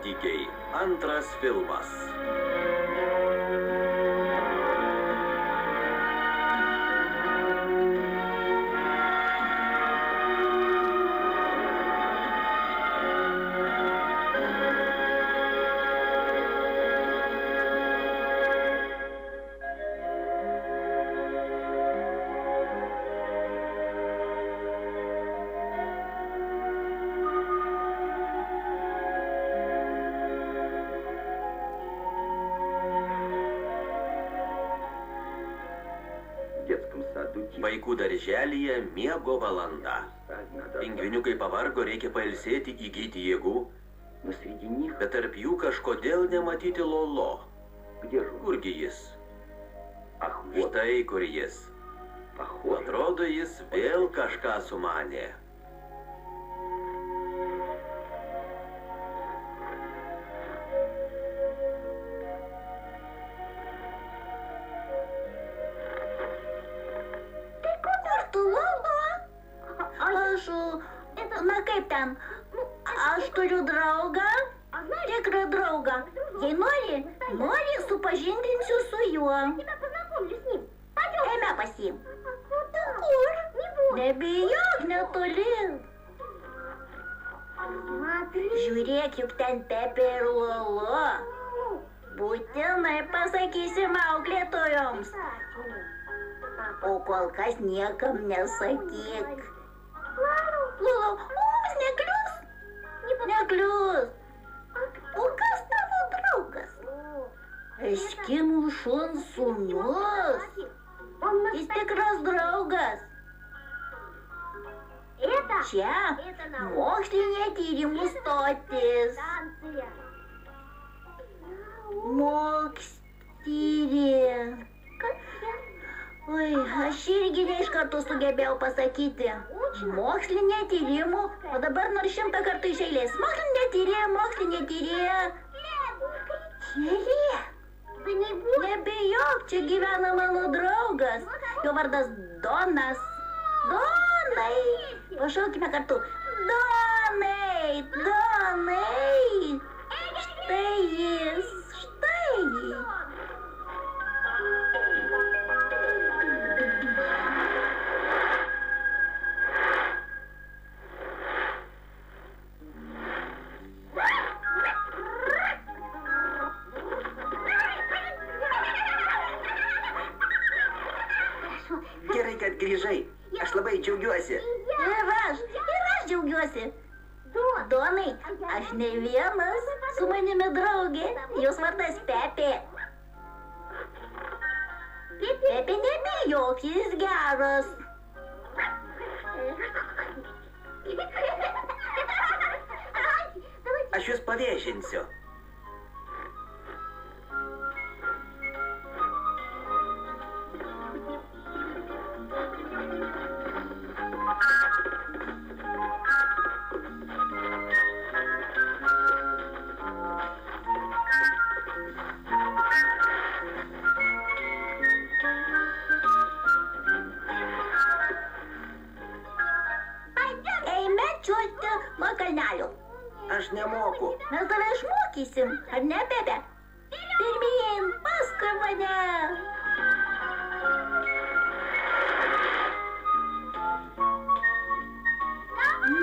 Nuotykiai. Antras filmas. Vaikų darželyje miego valanda. Pingviniukai pavargo, reikia pailsėti, įgyti jėgų. Bet tarp jų kažkodėl nematyti Lolo. Kurgi jis? Štai kur jis. Atrodo, jis vėl kažką sumanė. Na kaip ten, aš turiu draugą, tikrą draugą. Jei nori, supažindinsiu su juo. Eime pas jį. Kur? Nebijok, netoli. Žiūrėk, juk ten Pepė ir Lolo. Būtinai pasakysim auklėtojoms. O kol kas niekam nesakyk. Lolo, mums neklius? Neklius. O kas tavo draugas? Eskimų šuns sūnus. Jis tikras draugas. Čia mokslinė tyrimų stotis. Oi, aš irgi ne iš karto sugebėjau pasakyti. Mokslinė tyrimų, o dabar nors 100 kartų iš eilės. Mokslinė tyrė. Kelė. Nebijok, čia gyvena mano draugas. Jo vardas Donas. Donai. Pašaukime kartu. Donai. Štai jis. Gerai, kad grįžai. Aš labai džiaugiuosi. Ir aš džiaugiuosi. Donai, aš ne vienas. Su manimi draugė. Jos vardas Pepė. Pepė, nebijok, jis geras. Aš jūs paviešinsiu. Eime čiuožti nuo kalnelio. Aš nemoku. Mes tave išmokysim, ar ne, Pepė? Pirmyn, paskui mane.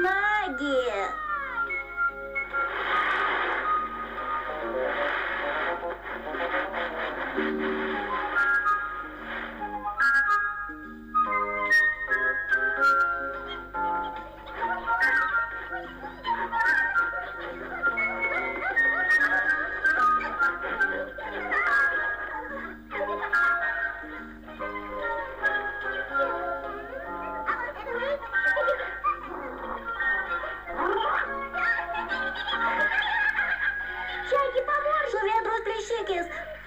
Nagi.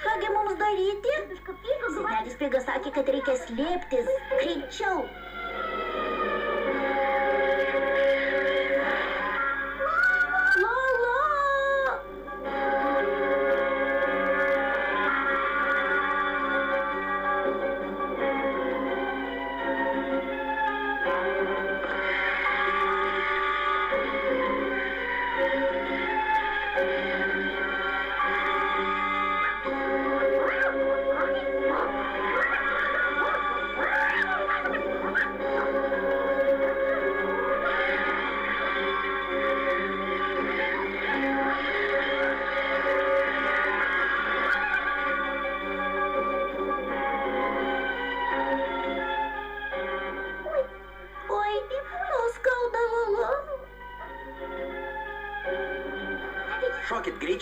Kągi mums daryti? Senelis Pigas sakė, kad reikia slėptis. Greičiau. Lolo!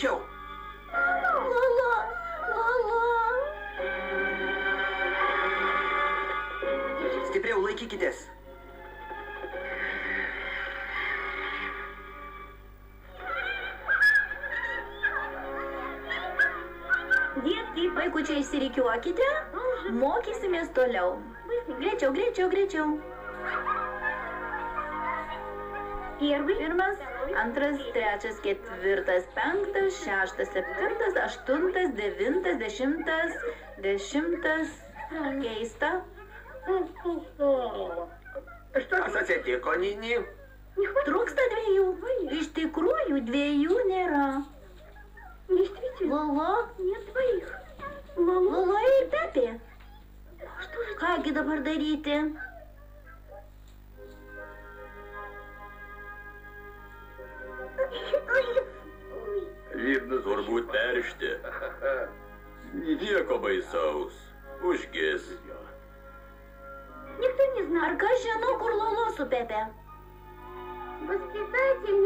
Greičiau. Lolo, Lolo. Stipriau laikykitės. Vaikučiai, išsirikiuokite, mokysimės toliau. Greičiau, greičiau, greičiau. Pirmas, antras, trečias, ketvirtas, penktas, šeštas, septintas, aštuntas, devintas, dešimtas. Keista. Kas atsitiko, Nini? Trūksta 2. Iš tikrųjų 2 nėra. Lolo? Lolo ir Pepė. Kągi dabar daryti? Lipnus turbūt peršti. Nieko baisaus. Užgis. Ar kas žino, kur Lolo su Pepe?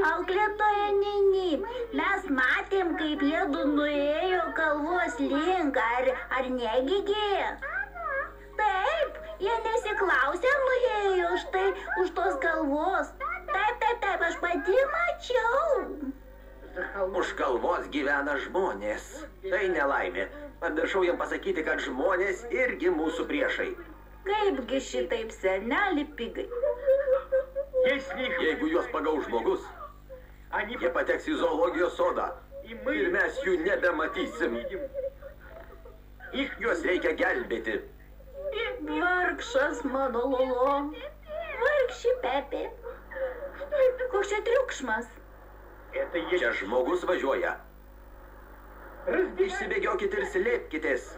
Auklėtoja Nini, mes matėm, kaip jiedu nuėjo kalvos link, ar negigė? Taip, jie nesiklausė, nuėjo štai už tos kalvos. Taip, aš pati mačiau. Už kalvos gyvena žmonės. Tai nelaimė. Pamiršau jam pasakyti, kad žmonės irgi mūsų priešai. Kaipgi šitaip, seneli pigai? Jeigu juos pagaus žmogus, jie pateks į zoologijos sodą ir mes jų nebematysim. Juos reikia gelbėti. Vargšas mano Lolo. Vargši Pepė. Koks čia triukšmas? Čia žmogus važiuoja. Išsibėgiokit ir slėpkitės.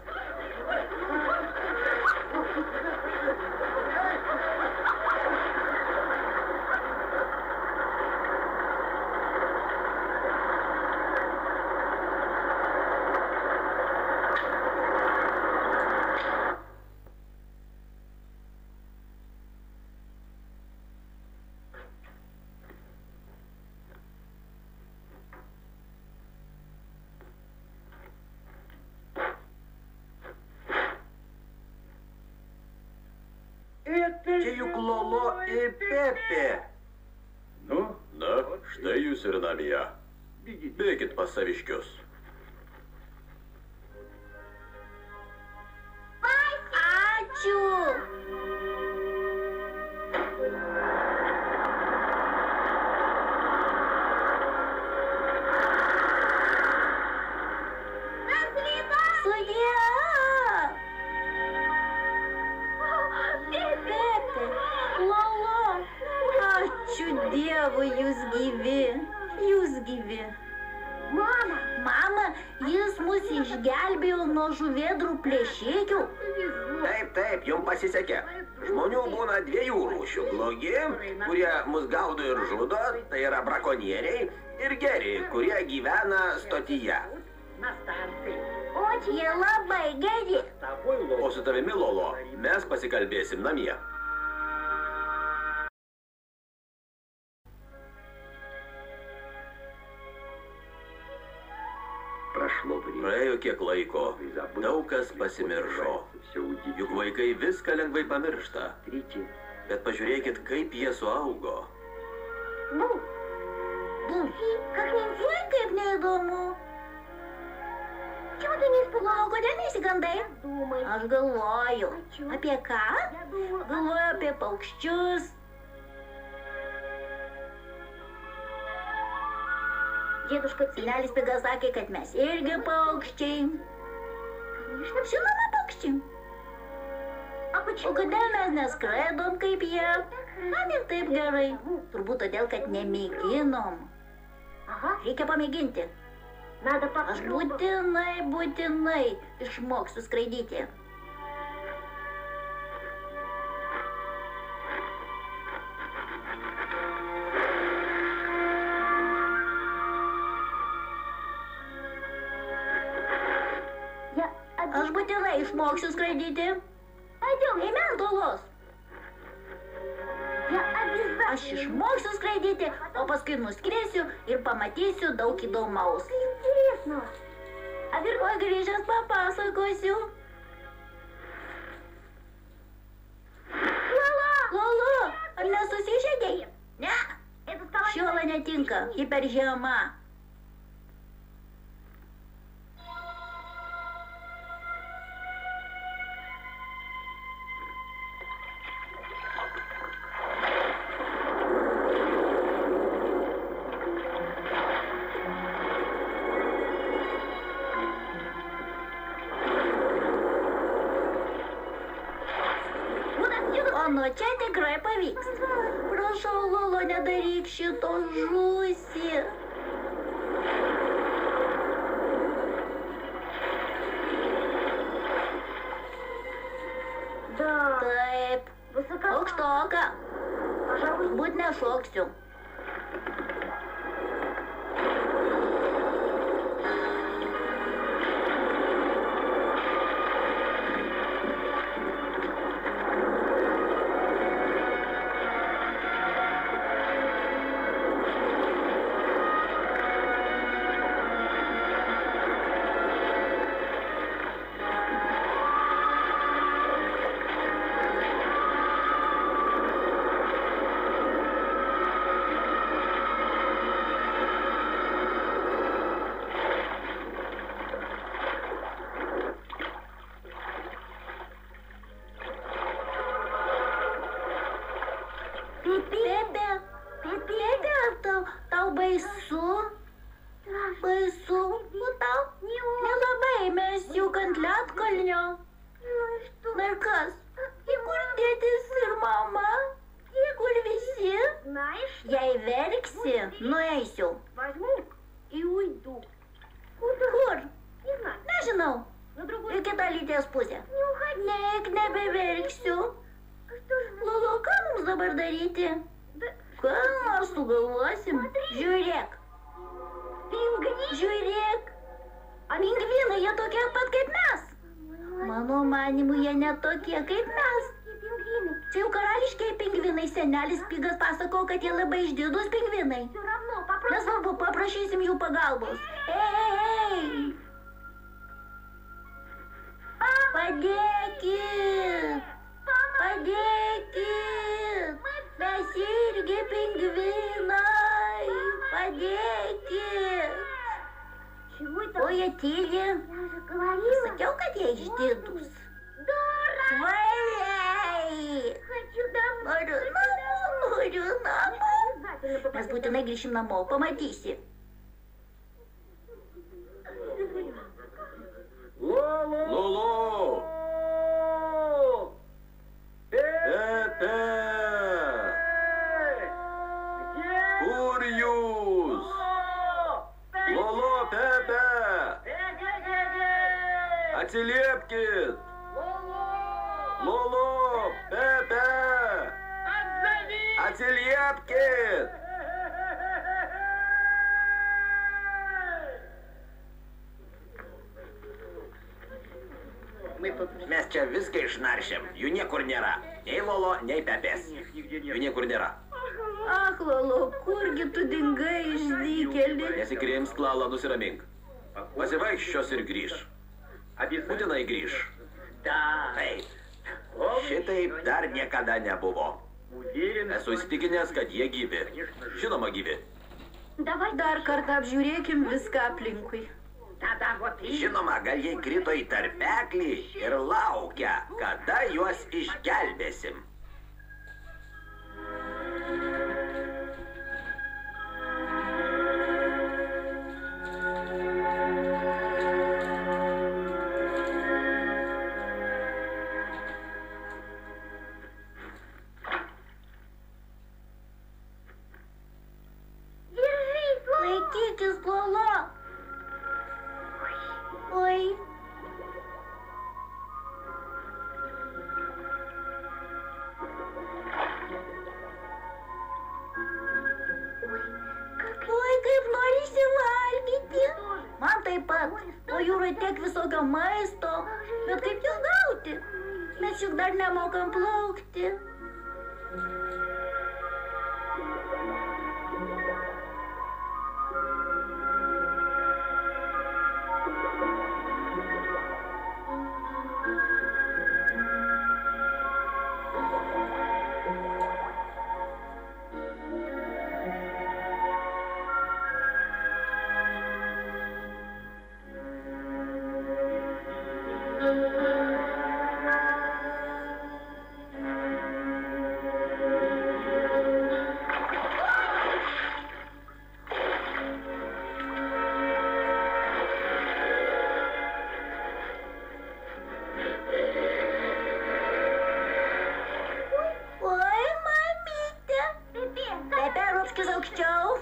Čia juk Lolo ir Pepė. Na, štai jūs ir namie. Bėkit pas saviškius. Ačiū. Sudie. Pepė, Lolo. Ačiū Dievui, jūs gyvi. Mama, jis mus išgelbėjo nuo žuvėdrų plėšikų. Taip, jums pasisekė. Žmonių būna 2 rūšių. Blogi, kurie mus gaudo ir žudo, tai yra brakonieriai, ir geri, kurie gyvena stotyje. Jie labai geri. O su tavimi, Lolo, mes pasikalbėsim namie. Praėjo kiek laiko, daug kas pasimiršo. Juk vaikai viską lengvai pamiršta. Bet pažiūrėkit, kaip jie suaugo. Oi, kaip neįdomu. Lolo, kodėl nesigandai? Aš galvoju. Apie ką? Galvoju apie paukščius. Senelis Pigas sakė, kad mes irgi paukščiai. Žinoma, paukščiai. O kodėl mes neskraidom kaip jie? Man ir taip gerai. Turbūt todėl, kad nemėginom. Reikia pamėginti. Aš būtinai išmoksiu skraidyti. Aš būtinai išmoksiu skraidyti. Eime ant uolos. Aš išmoksiu skraidyti, o paskui nuskrisiu ir pamatysiu daug įdomaus. Oi, grįžęs papasakosiu. Lolo, ar nesusižeidei? Ne. Šiola netinka, ji per žema. Nu, čia tikrai pavyks. Prašau, Lolo, nedaryk šito, žūsi. Taip, aukštoka. Būt nešoksiu. Tau baisu? Baisu? Tau nelabai, mes juk ant ledkalnio. Na ir kas? Kur tėtis ir mama? Kur visi? Jei verksi, nueisiu. Kur? Nežinau. Į kitą lyties pusę. Neik, nebeverksiu. Lolo, ką mums dabar daryti? Ką nors sugalvosim? Žiūrėk. Žiūrėk. Pingvinai, jie tokie pat kaip mes. Mano manimu, jie netokie kaip mes. Čia jau karališkiai pingvinai. Senelis Pigas pasako, kad jie labai išdidūs pingvinai. Nesvarbu, paprašysim jų pagalbos. Ei! Padėkit! Padėkit! Mes irgi pingvinai! Padėkit! O jie tyli. Sakiau, kad jie išdidūs. Svaliai! Noriu namo. Mes būtinai grįšim namo, pamatysi. Lolo! Pepe! Kur jūs? Lolo, Pepe! Atsiliepkit! Lolo, Pepe! Atsiliepkit! Mes čia viską išnaršėm. Jų niekur nėra. Nei Lolo, nei Pepės. Jų niekur nėra. Ach, Lolo, kurgi tu dingai išdykėlį? Nesikrimsk, Lala, nusiramink. Pasivaikščios ir grįž. Būtinai grįž. Taip. Šitaip dar niekada nebuvo. Esu įstikinęs, kad jie gyvi. Žinoma, gyvi. Dar kartą apžiūrėkim viską aplinkui. Žinoma, gal jie krito į tarpeklį ir laukia, kada juos išgelbėsim. Laikykis, Lolo. Oi. Oi, kaip norisi valgyti. Man taip pat. O jūrai tiek visokio maisto. Bet kaip jų gauti? Mes juk dar nemokam plaukti. Oi, mamytė. Pepe, rūpskis aukščiau.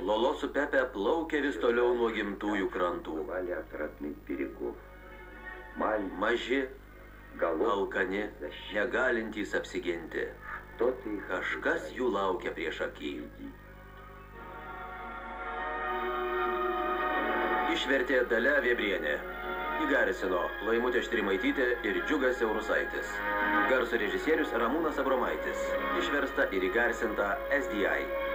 Lolo su Pepe plaukė vis toliau nuo gimtųjų krantų. Maži, alkani, negalintys apsiginti. Kažkas jų laukia prieš akį. Išvertė Dalia Vėbrienė. Įgarsino Laimutė Štrimaitytė ir Džiugas Eurusaitis. Garso režisierius Ramūnas Abromaitis. Išversta ir įgarsinta SDI.